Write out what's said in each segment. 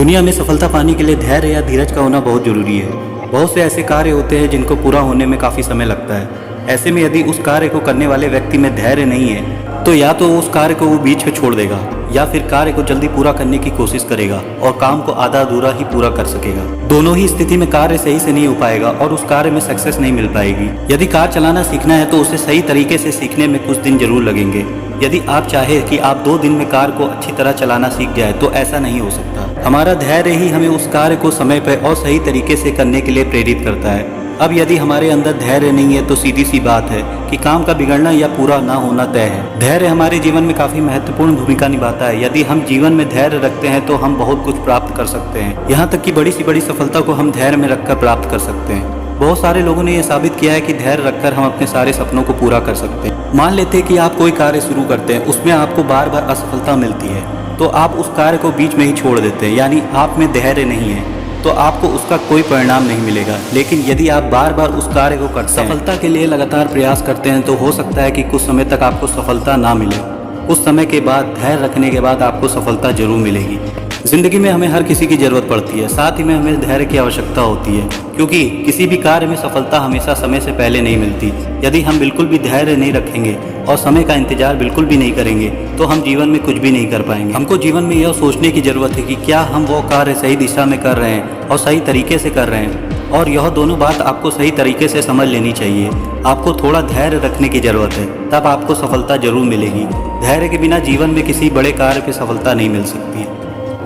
दुनिया में सफलता पाने के लिए धैर्य या धीरज का होना बहुत ज़रूरी है। बहुत से ऐसे कार्य होते हैं जिनको पूरा होने में काफ़ी समय लगता है। ऐसे में यदि उस कार्य को करने वाले व्यक्ति में धैर्य नहीं है तो या तो उस कार्य को वो बीच में छोड़ देगा या फिर कार्य को जल्दी पूरा करने की कोशिश करेगा और काम को आधा अधूरा ही पूरा कर सकेगा। दोनों ही स्थिति में कार्य सही से नहीं हो पाएगा और उस कार्य में सक्सेस नहीं मिल पाएगी। यदि कार चलाना सीखना है तो उसे सही तरीके से सीखने में कुछ दिन जरूर लगेंगे। यदि आप चाहे कि आप 2 दिन में कार को अच्छी तरह चलाना सीख जाए तो ऐसा नहीं हो सकता। हमारा धैर्य ही हमें उस कार्य को समय पर और सही तरीके से करने के लिए प्रेरित करता है। अब यदि हमारे अंदर धैर्य नहीं है तो सीधी सी बात है कि काम का बिगड़ना या पूरा ना होना तय है। धैर्य हमारे जीवन में काफ़ी महत्वपूर्ण भूमिका निभाता है। यदि हम जीवन में धैर्य रखते हैं तो हम बहुत कुछ प्राप्त कर सकते हैं। यहाँ तक कि बड़ी सी बड़ी सफलता को हम धैर्य में रखकर प्राप्त कर सकते हैं। बहुत सारे लोगों ने यह साबित किया है कि धैर्य रखकर हम अपने सारे सपनों को पूरा कर सकते हैं। मान लेते हैं कि आप कोई कार्य शुरू करते हैं, उसमें आपको बार बार असफलता मिलती है तो आप उस कार्य को बीच में ही छोड़ देते हैं, यानी आप में धैर्य नहीं है तो आपको उसका कोई परिणाम नहीं मिलेगा। लेकिन यदि आप बार बार उस कार्य को करते हैं, सफलता के लिए लगातार प्रयास करते हैं तो हो सकता है कि कुछ समय तक आपको सफलता ना मिले। उस समय के बाद धैर्य रखने के बाद आपको सफलता जरूर मिलेगी। जिंदगी में हमें हर किसी की ज़रूरत पड़ती है, साथ ही में हमें धैर्य की आवश्यकता होती है, क्योंकि किसी भी कार्य में सफलता हमेशा समय से पहले नहीं मिलती। यदि हम बिल्कुल भी धैर्य नहीं रखेंगे और समय का इंतजार बिल्कुल भी नहीं करेंगे तो हम जीवन में कुछ भी नहीं कर पाएंगे। हमको जीवन में यह सोचने की ज़रूरत है कि क्या हम वो कार्य सही दिशा में कर रहे हैं और सही तरीके से कर रहे हैं, और यह दोनों बात आपको सही तरीके से समझ लेनी चाहिए। आपको थोड़ा धैर्य रखने की ज़रूरत है, तब आपको सफलता जरूर मिलेगी। धैर्य के बिना जीवन में किसी बड़े कार्य पर सफलता नहीं मिल सकती।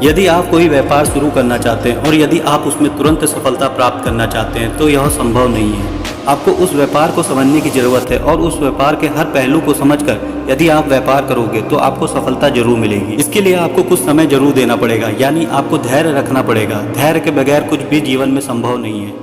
यदि आप कोई व्यापार शुरू करना चाहते हैं और यदि आप उसमें तुरंत सफलता प्राप्त करना चाहते हैं तो यह संभव नहीं है। आपको उस व्यापार को समझने की ज़रूरत है और उस व्यापार के हर पहलू को समझकर यदि आप व्यापार करोगे तो आपको सफलता जरूर मिलेगी। इसके लिए आपको कुछ समय जरूर देना पड़ेगा, यानी आपको धैर्य रखना पड़ेगा। धैर्य के बगैर कुछ भी जीवन में संभव नहीं है।